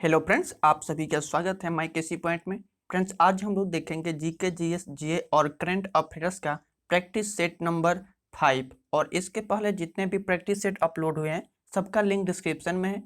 Hello friends, आप सभी का स्वागत है माई केसी पॉइंट में। फ्रेंड्स, आज हम लोग देखेंगे जीके, जीएस, जीए और करंट अफेयर्स का प्रैक्टिस सेट नंबर 5। और इसके पहले जितने भी प्रैक्टिस सेट अपलोड हुए हैं सबका लिंक डिस्क्रिप्शन में है,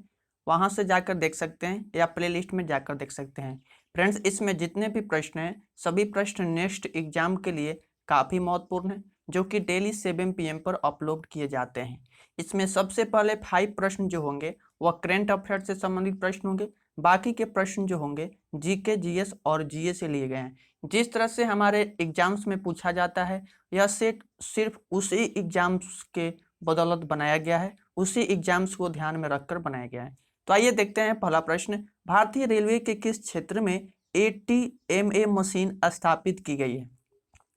वहां से जाकर देख सकते हैं या प्ले लिस्ट में जाकर देख सकते हैं। फ्रेंड्स, इसमें जितने भी प्रश्न हैं सभी प्रश्न नेक्स्ट एग्जाम के लिए काफ़ी महत्वपूर्ण है, जो कि डेली 7 PM पर अपलोड किए जाते हैं। इसमें सबसे पहले 5 प्रश्न जो होंगे वह करंट अफेयर से संबंधित प्रश्न होंगे। बाकी के प्रश्न जो होंगे जीके, जीएस और जीए से लिए गए हैं। जिस तरह से हमारे एग्जाम्स में पूछा जाता है, यह सेट सिर्फ उसी एग्जाम्स के बदौलत बनाया गया है, उसी एग्जाम्स को ध्यान में रखकर बनाया गया है। तो आइए देखते हैं पहला प्रश्न। भारतीय रेलवे के किस क्षेत्र में ATMA मशीन स्थापित की गई है?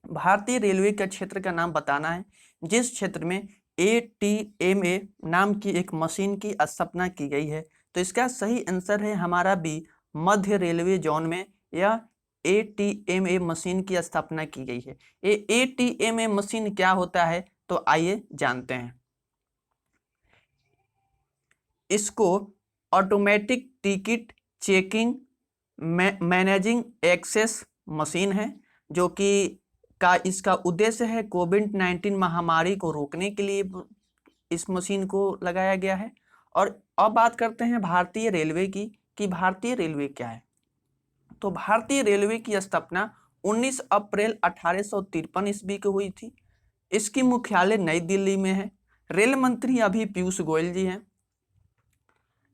भारतीय रेलवे के क्षेत्र का नाम बताना है जिस क्षेत्र में ATMA नाम की एक मशीन की स्थापना की गई है। तो इसका सही आंसर है हमारा बी, मध्य रेलवे जोन में यह ATMA मशीन की स्थापना की गई है। ये ATMA मशीन क्या होता है तो आइए जानते हैं। इसको automatic ticket checking managing access machine है, जो कि इसका उद्देश्य है कोविड-19 महामारी को रोकने के लिए इस मशीन को लगाया गया है। और अब बात करते हैं भारतीय रेलवे की कि भारतीय रेलवे क्या है। तो भारतीय रेलवे की स्थापना 19 अप्रैल 1853 ईस्वी को हुई थी। इसकी मुख्यालय नई दिल्ली में है। रेल मंत्री अभी पीयूष गोयल जी हैं।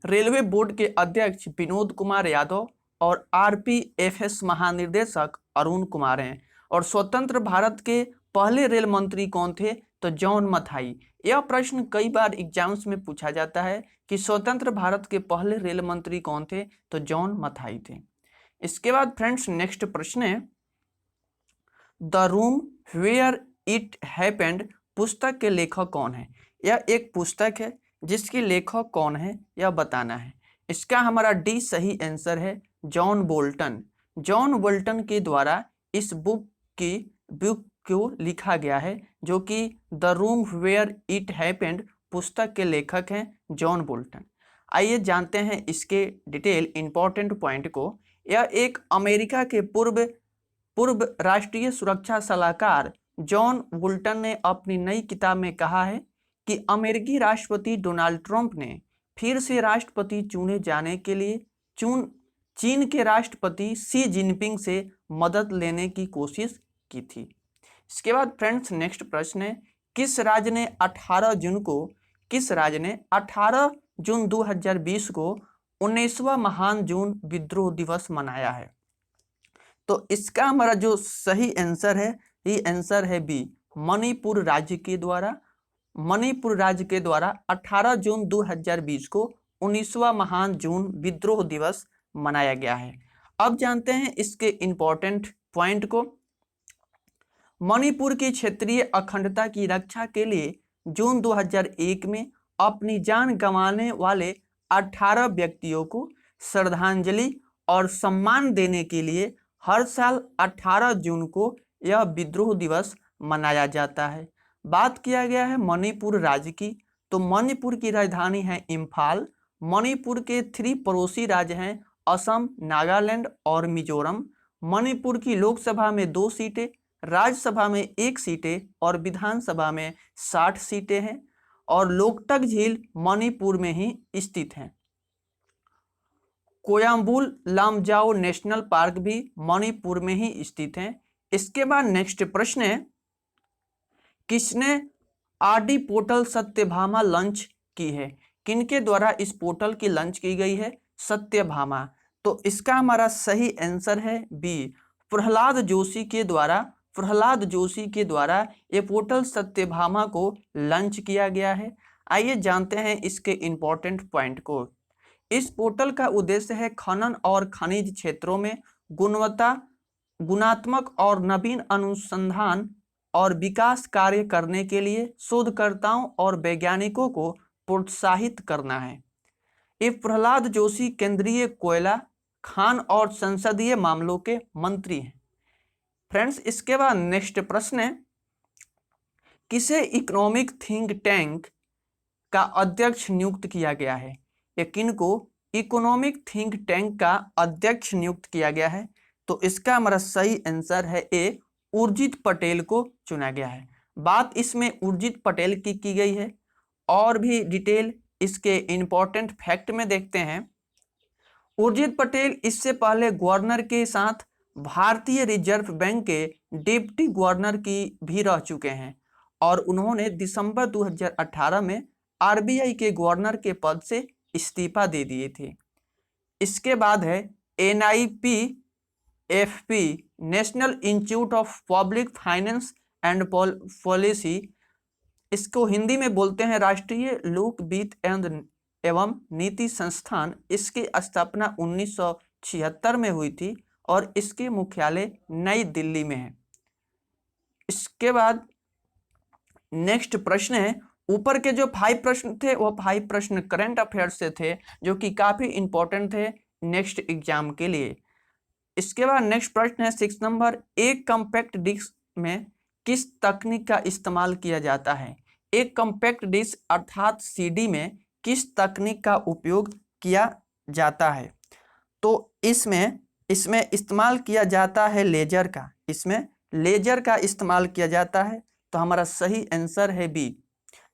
रेलवे बोर्ड के अध्यक्ष विनोद कुमार यादव और RPFS महानिर्देशक अरुण कुमार हैं। और स्वतंत्र भारत के पहले रेल मंत्री कौन थे तो जॉन मथाई। यह प्रश्न कई बार एग्जाम्स में पूछा जाता है कि स्वतंत्र भारत के पहले रेल मंत्री कौन थे तो जॉन मथाई थे। इसके बाद फ्रेंड्स नेक्स्ट प्रश्न है, the room where it happened पुस्तक के लेखक कौन है? यह एक पुस्तक है जिसके लेखक कौन है यह बताना है। इसका हमारा डी सही आंसर है, जॉन बोल्टन। जॉन बोल्टन के द्वारा इस बुक को लिखा गया है, जो कि the room where it happened पुस्तक के लेखक हैं जॉन बोल्टन। आइए जानते हैं इसके डिटेल इंपॉर्टेंट पॉइंट को। यह एक अमेरिका के पूर्व राष्ट्रीय सुरक्षा सलाहकार जॉन बोल्टन ने अपनी नई किताब में कहा है कि अमेरिकी राष्ट्रपति डोनाल्ड ट्रंप ने फिर से राष्ट्रपति चुने जाने के लिए चीन के राष्ट्रपति शी जिनपिंग से मदद लेने की कोशिश की थी। इसके बाद फ्रेंड्स नेक्स्ट प्रश्न है, किस राज्य ने 18 जून 2020 को 19वां महान जून विद्रोह दिवस मनाया है? तो इसका हमारा जो सही आंसर है ये आंसर है बी, मणिपुर राज्य के द्वारा। मणिपुर राज्य के द्वारा 18 जून 2020 को 19वां महान जून विद्रोह दिवस मनाया गया है। अब जानते हैं इसके इंपॉर्टेंट पॉइंट को। मणिपुर की क्षेत्रीय अखंडता की रक्षा के लिए जून 2001 में अपनी जान गंवाने वाले 18 व्यक्तियों को श्रद्धांजलि और सम्मान देने के लिए हर साल 18 जून को यह विद्रोह दिवस मनाया जाता है। बात किया गया है मणिपुर राज्य की, तो मणिपुर की राजधानी है इम्फाल। मणिपुर के 3 पड़ोसी राज्य हैं असम, नागालैंड और मिजोरम। मणिपुर की लोकसभा में 2 सीटें, राज्यसभा में 1 सीटें और विधानसभा में 60 सीटें हैं। और लोकटक झील मणिपुर में ही स्थित है। कोयम्बुल लामजाओ नेशनल पार्क भी मणिपुर में ही स्थित है। इसके बाद नेक्स्ट प्रश्न है, किसने RD पोर्टल सत्यभामा लॉन्च की है? किनके द्वारा इस पोर्टल की लॉन्च की गई है? सत्यभामा। तो इसका हमारा सही आंसर है बी, प्रहलाद जोशी के द्वारा। प्रहलाद जोशी के द्वारा ये पोर्टल सत्यभामा को लॉन्च किया गया है। आइए जानते हैं इसके इंपॉर्टेंट पॉइंट को। इस पोर्टल का उद्देश्य है खनन और खनिज क्षेत्रों में गुणात्मक और नवीन अनुसंधान और विकास कार्य करने के लिए शोधकर्ताओं और वैज्ञानिकों को प्रोत्साहित करना है। ये प्रहलाद जोशी केंद्रीय कोयला, खान और संसदीय मामलों के मंत्री हैं। फ्रेंड्स, इसके बाद नेक्स्ट प्रश्न है, किसे इकोनॉमिक थिंक टैंक का अध्यक्ष नियुक्त किया गया है? या किनको इकोनॉमिक थिंक टैंक का अध्यक्ष नियुक्त किया गया है? तो इसका हमारा सही आंसर है ए, उर्जित पटेल को चुना गया है। बात इसमें उर्जित पटेल की गई है। और भी डिटेल इसके इंपॉर्टेंट फैक्ट में देखते हैं। उर्जित पटेल इससे पहले गवर्नर के साथ भारतीय रिजर्व बैंक के डिप्टी गवर्नर की भी रह चुके हैं और उन्होंने दिसंबर 2018 में आरबीआई के गवर्नर के पद से इस्तीफा दे दिए थे। इसके बाद है NIPFP, national institute of public finance and policy. इसको हिंदी में बोलते हैं राष्ट्रीय लोक वित्त एवं नीति संस्थान। इसकी स्थापना 1976 में हुई थी और इसके मुख्यालय नई दिल्ली में है। इसके बाद नेक्स्ट प्रश्न है, ऊपर के जो 5 प्रश्न थे वो 5 प्रश्न करंट अफेयर्स से थे जो कि काफी इंपॉर्टेंट थे नेक्स्ट एग्जाम के लिए। इसके बाद नेक्स्ट प्रश्न है 6 नंबर, एक कॉम्पैक्ट डिस्क में किस तकनीक का इस्तेमाल किया जाता है? एक कॉम्पैक्ट डिस्क अर्थात CD में किस तकनीक का उपयोग किया जाता है? तो इसमें इस्तेमाल किया जाता है लेजर का। इसमें लेजर का इस्तेमाल किया जाता है। तो हमारा सही आंसर है बी,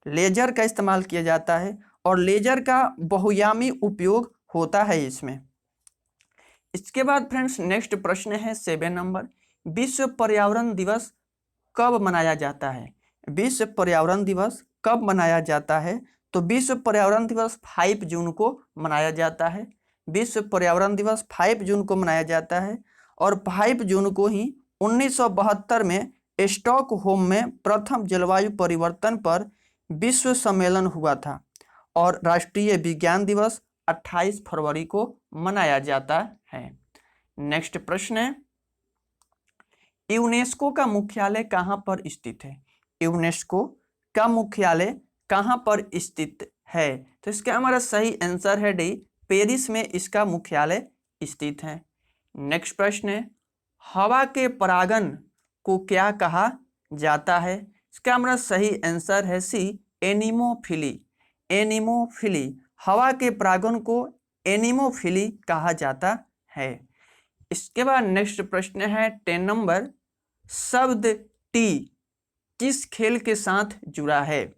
लेजर का इस्तेमाल किया जाता है और लेजर का बहुआयामी उपयोग होता है इसमें। इसके बाद फ्रेंड्स नेक्स्ट प्रश्न है 7 नंबर, विश्व पर्यावरण दिवस कब मनाया जाता है? विश्व पर्यावरण दिवस कब मनाया जाता है? तो विश्व पर्यावरण दिवस 5 जून को मनाया जाता है। विश्व पर्यावरण दिवस 5 जून को मनाया जाता है और 5 जून को ही 1972 में स्टॉकहोम में प्रथम जलवायु परिवर्तन पर विश्व सम्मेलन हुआ था और राष्ट्रीय विज्ञान दिवस 28 फरवरी को मनाया जाता है। नेक्स्ट प्रश्न है, यूनेस्को का मुख्यालय कहाँ पर स्थित है? यूनेस्को का मुख्यालय कहाँ पर स्थित है? तो इसका हमारा सही आंसर है डी, पेरिस में इसका मुख्यालय स्थित है। नेक्स्ट प्रश्न है, हवा के परागन को क्या कहा जाता है? इसका हमारा सही आंसर है सी, एनिमोफिली। एनिमोफिली, हवा के परागन को एनिमोफिली कहा जाता है। इसके बाद नेक्स्ट प्रश्न है 10 नंबर, शब्द टी किस खेल के साथ जुड़ा है?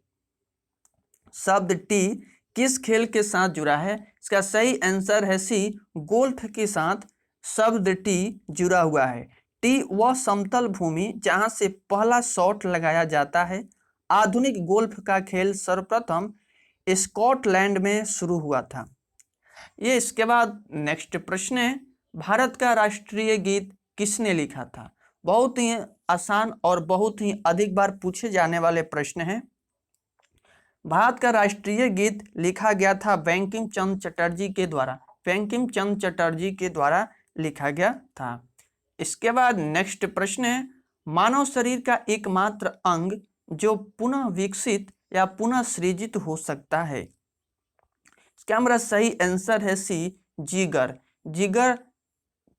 शब्द टी किस खेल के साथ जुड़ा है? इसका सही आंसर है सी, गोल्फ के साथ शब्द टी जुड़ा हुआ है। टी वह समतल भूमि जहां से पहला शॉट लगाया जाता है। आधुनिक गोल्फ का खेल सर्वप्रथम स्कॉटलैंड में शुरू हुआ था। ये इसके बाद नेक्स्ट प्रश्न है, भारत का राष्ट्रीय गीत किसने लिखा था? बहुत ही आसान और बहुत ही अधिक बार पूछे जाने वाले प्रश्न हैं। भारत का राष्ट्रीय गीत लिखा गया था बंकिम चंद्र चटर्जी के द्वारा। बंकिम चंद्र चटर्जी के द्वारा लिखा गया था। इसके बाद नेक्स्ट प्रश्न है, मानव शरीर का एकमात्र अंग जो पुनः विकसित या पुनः सृजित हो सकता है? इसका हमारा सही आंसर है सी, जिगर। जिगर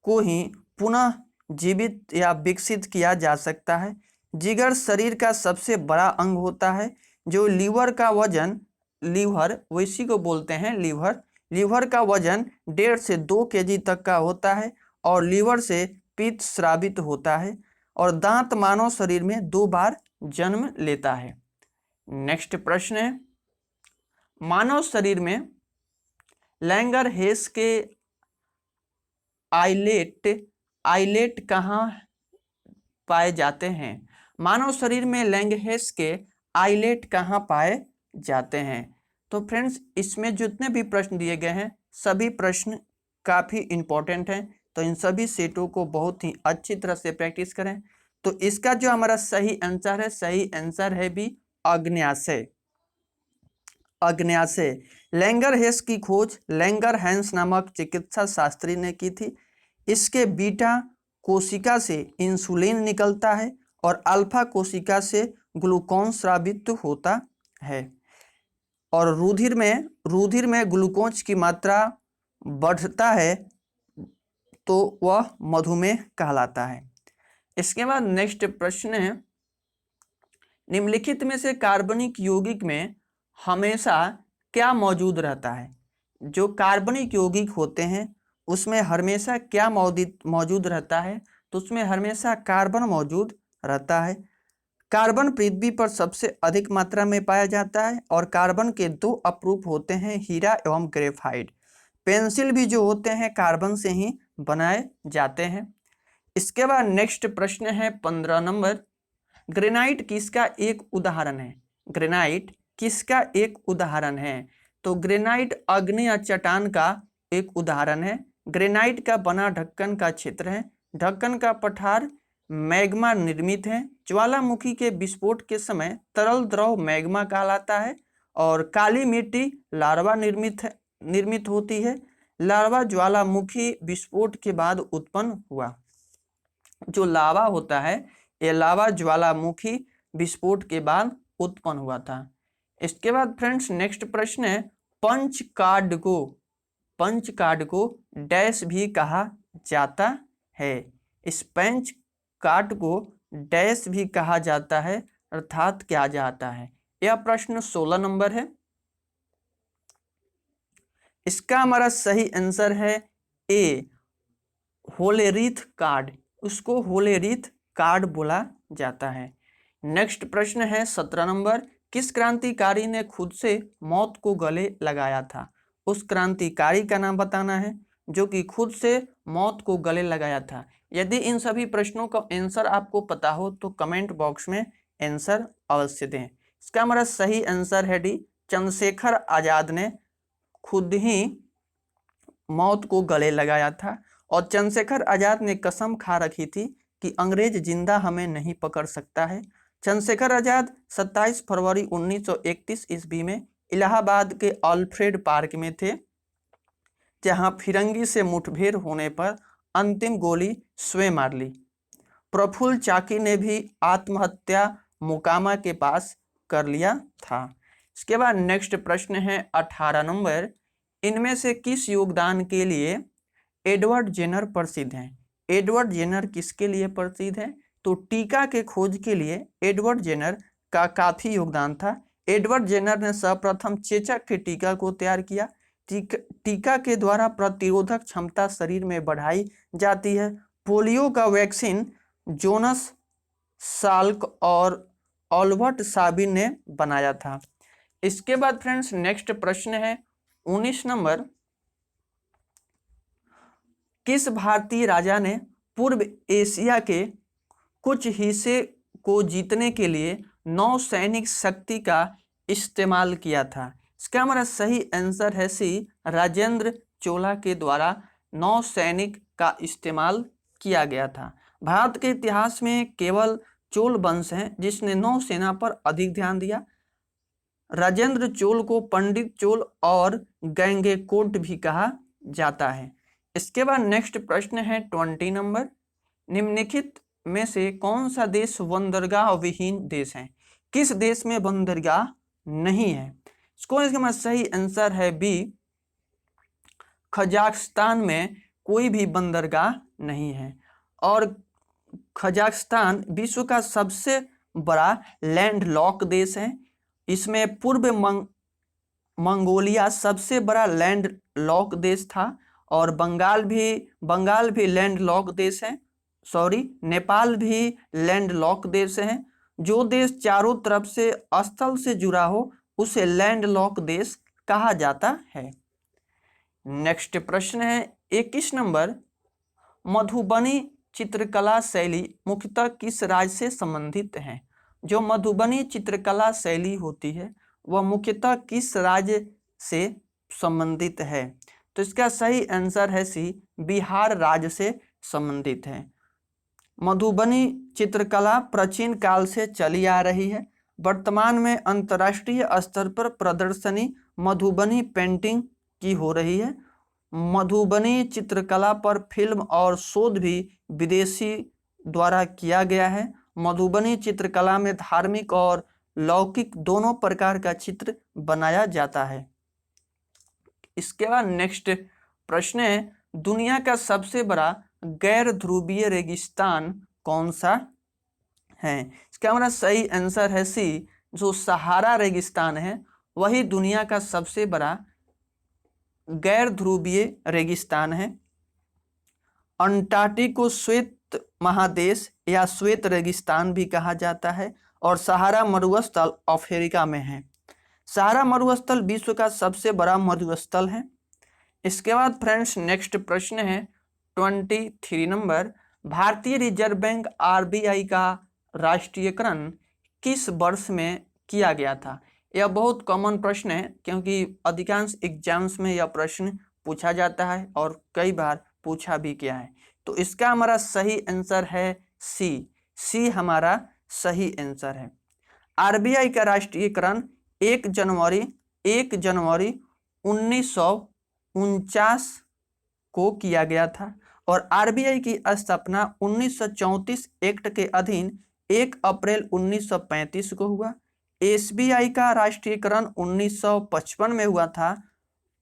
को ही पुनः जीवित या विकसित किया जा सकता है। जिगर शरीर का सबसे बड़ा अंग होता है जो लीवर का वजन, लीवर वैसी को बोलते हैं लीवर, लीवर का वजन 1.5 से 2 kg तक का होता है और लीवर से पित्त स्रावित होता है और दांत मानव शरीर में 2 बार जन्म लेता है। नेक्स्ट प्रश्न है, मानव शरीर में लैंगरहेस के आइलेट कहाँ पाए जाते हैं? मानव शरीर में लैंगरहेस के आइलेट कहाँ पाए जाते हैं? तो फ्रेंड्स इसमें जितने भी प्रश्न दिए गए हैं सभी प्रश्न काफ़ी इंपॉर्टेंट हैं, तो इन सभी सेटों को बहुत ही अच्छी तरह से प्रैक्टिस करें। तो इसका जो हमारा सही आंसर है भी अग्न्याशय। अग्न्याशय, लैंगरहेस की खोज लैंगरहैंस नामक चिकित्सा शास्त्री ने की थी। इसके बीटा कोशिका से इंसुलिन निकलता है और अल्फा कोशिका से ग्लूकोन स्रावित होता है और रुधिर में ग्लूकोज की मात्रा बढ़ता है तो वह मधुमेह कहलाता है। इसके बाद नेक्स्ट प्रश्न है, निम्नलिखित में से कार्बनिक यौगिक में हमेशा क्या मौजूद रहता है? जो कार्बनिक यौगिक होते हैं उसमें हमेशा क्या मौजूद रहता है, तो उसमें हमेशा कार्बन मौजूद रहता है। कार्बन पृथ्वी पर सबसे अधिक मात्रा में पाया जाता है और कार्बन के दो अपरूप होते हैं, हीरा एवं ग्रेफाइट। पेंसिल भी जो होते हैं कार्बन से ही बनाए जाते हैं। इसके बाद नेक्स्ट प्रश्न है 15 नंबर, ग्रेनाइट किसका एक उदाहरण है? ग्रेनाइट किसका एक उदाहरण है? तो ग्रेनाइट अग्नि या चट्टान का एक उदाहरण है। ग्रेनाइट का बना ढक्कन का क्षेत्र है। ढक्कन का पठार मैग्मा निर्मित है। ज्वालामुखी के विस्फोट के समय तरल द्रव मैग्मा कहलाता है। और काली मिट्टी लार्वा निर्मित होती है। लार्वा ज्वालामुखी विस्फोट के बाद उत्पन्न हुआ। जो लावा होता है ये लावा ज्वालामुखी विस्फोट के बाद उत्पन्न हुआ था। इसके बाद फ्रेंड्स नेक्स्ट प्रश्न है, पंच कार्ड को डैश भी कहा जाता है। इस पंच कार्ड को डैश भी कहा जाता है अर्थात क्या जाता है? यह प्रश्न 16 नंबर है। इसका हमारा सही आंसर है ए, होलेरीथ कार्ड। उसको होलेरीथ कार्ड बोला जाता है। नेक्स्ट प्रश्न है 17 नंबर, किस क्रांतिकारी ने खुद से मौत को गले लगाया था? उस क्रांतिकारी का नाम बताना है जो कि खुद से मौत को गले लगाया था। यदि इन सभी प्रश्नों का आंसर आपको पता हो तो कमेंट बॉक्स में आंसर अवश्य दें। इसका हमारा सही आंसर है डी, चंद्रशेखर आजाद ने खुद ही मौत को गले लगाया था। और चंद्रशेखर आजाद ने कसम खा रखी थी कि अंग्रेज जिंदा हमें नहीं पकड़ सकता है। चंद्रशेखर आजाद 27 फरवरी 1931 ईस्वी में इलाहाबाद के अल्फ्रेड पार्क में थे, जहां फिरंगी से मुठभेड़ होने पर अंतिम गोली स्वयं मार ली। प्रफुल्ल चाकी ने भी आत्महत्या मोकामा के पास कर लिया था। इसके बाद नेक्स्ट प्रश्न है 18 नंबर, इनमें से किस योगदान के लिए एडवर्ड जेनर प्रसिद्ध हैं? एडवर्ड जेनर किसके लिए प्रसिद्ध है? तो टीका के खोज के लिए एडवर्ड जेनर का काफी योगदान था। एडवर्ड जेनर ने सर्वप्रथम चेचक के टीका को तैयार किया। टीका के द्वारा प्रतिरोधक क्षमता शरीर में बढ़ाई जाती है। पोलियो का वैक्सीन जोनस साल्क और ऑल्बर्ट साबिन ने बनाया था। इसके बाद फ्रेंड्स नेक्स्ट प्रश्न है 19 नंबर, किस भारतीय राजा ने पूर्व एशिया के कुछ हिस्से को जीतने के लिए नौसैनिक शक्ति का इस्तेमाल किया था? इसका हमारा सही आंसर है सी, राजेंद्र चोला के द्वारा नौसैनिक का इस्तेमाल किया गया था। भारत के इतिहास में केवल चोल वंश है जिसने नौसेना पर अधिक ध्यान दिया। राजेंद्र चोल को पंडित चोल और गंगेकोट भी कहा जाता है। इसके बाद नेक्स्ट प्रश्न है 20 नंबर, निम्नलिखित में से कौन सा देश बंदरगाह विहीन देश है? किस देश में बंदरगाह नहीं है? इसका सही आंसर है बी, कजाकिस्तान में कोई भी बंदरगाह नहीं है। और कजाकिस्तान विश्व का सबसे बड़ा लैंडलॉक देश है। इसमें पूर्व मंगोलिया सबसे बड़ा लैंडलॉक देश था। और बंगाल भी लैंडलॉक देश है। नेपाल भी लैंडलॉक देश है। जो देश चारों तरफ से स्थल से जुड़ा हो उसे लैंडलॉक देश कहा जाता है। नेक्स्ट प्रश्न है 21 नंबर, मधुबनी चित्रकला शैली मुख्यतः किस राज्य से संबंधित है? जो मधुबनी चित्रकला शैली होती है वह मुख्यतः किस राज्य से संबंधित है? तो इसका सही आंसर है सी, बिहार राज्य से संबंधित है। मधुबनी चित्रकला प्राचीन काल से चली आ रही है। वर्तमान में अंतर्राष्ट्रीय स्तर पर प्रदर्शनी मधुबनी पेंटिंग की हो रही है। मधुबनी चित्रकला पर फिल्म और शोध भी विदेशी द्वारा किया गया है। मधुबनी चित्रकला में धार्मिक और लौकिक दोनों प्रकार का चित्र बनाया जाता है। इसके बाद नेक्स्ट प्रश्न है, दुनिया का सबसे बड़ा गैर ध्रुवीय रेगिस्तान कौन सा है? इसका हमारा सही आंसर है सी, जो सहारा रेगिस्तान है वही दुनिया का सबसे बड़ा गैर ध्रुवीय रेगिस्तान है। अंटार्कटिक को श्वेत महादेश या श्वेत रेगिस्तान भी कहा जाता है। और सहारा मरुस्थल अफ्रीका में है। सहारा मरुस्थल विश्व का सबसे बड़ा मरुस्थल है। इसके बाद फ्रेंड्स नेक्स्ट प्रश्न है 23 नंबर, भारतीय रिजर्व बैंक आरबीआई का राष्ट्रीयकरण किस वर्ष में किया गया था? यह बहुत कॉमन प्रश्न है क्योंकि अधिकांश एग्जाम्स में यह प्रश्न पूछा जाता है और कई बार पूछा भी गया है। तो इसका हमारा सही आंसर है सी हमारा सही आंसर है। आरबीआई का राष्ट्रीयकरण 1 जनवरी 1949 को किया गया था और आरबीआई की स्थापना 1934 एक्ट के अधीन 1 अप्रैल 1935 को हुआ। एसबीआई का राष्ट्रीयकरण 1955 में हुआ था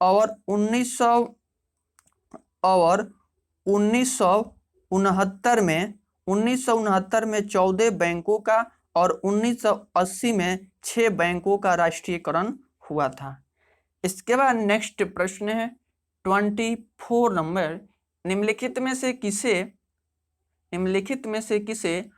और 1969 में 14 बैंकों का और 1980 में 6 बैंकों का राष्ट्रीयकरण हुआ था। इसके बाद नेक्स्ट प्रश्न है 24 नंबर, निम्नलिखित में से किसे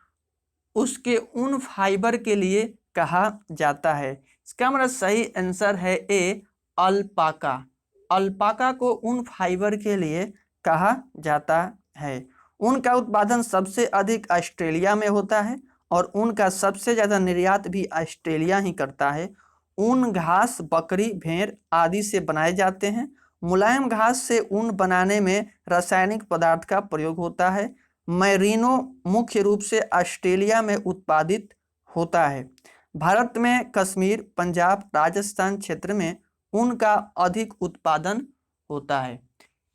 उसके ऊन फाइबर के लिए कहा जाता है? इसका हमारा सही आंसर है ए अल्पाका। अल्पाका को ऊन फाइबर के लिए कहा जाता है। ऊन का उत्पादन सबसे अधिक ऑस्ट्रेलिया में होता है और ऊन का सबसे ज़्यादा निर्यात भी ऑस्ट्रेलिया ही करता है। ऊन घास, बकरी, भेड़ आदि से बनाए जाते हैं। मुलायम घास से ऊन बनाने में रासायनिक पदार्थ का प्रयोग होता है। मैरिनो मुख्य रूप से ऑस्ट्रेलिया में उत्पादित होता है। भारत में कश्मीर, पंजाब, राजस्थान क्षेत्र में ऊन का अधिक उत्पादन होता है।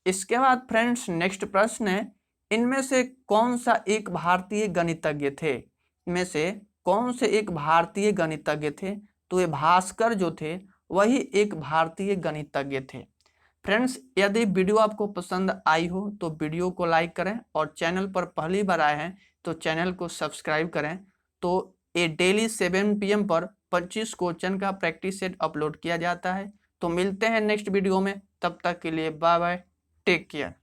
इसके बाद फ्रेंड्स नेक्स्ट प्रश्न है, इनमें से कौन सा एक भारतीय गणितज्ञ थे? इनमें से कौन से एक भारतीय गणितज्ञ थे? तो ये भास्कर जो थे वही एक भारतीय गणितज्ञ थे। फ्रेंड्स यदि वीडियो आपको पसंद आई हो तो वीडियो को लाइक करें और चैनल पर पहली बार आए हैं तो चैनल को सब्सक्राइब करें। तो ये डेली 7 PM पर 25 क्वेश्चन का प्रैक्टिस सेट अपलोड किया जाता है। तो मिलते हैं नेक्स्ट वीडियो में, तब तक के लिए बाय बाय, टेक केयर।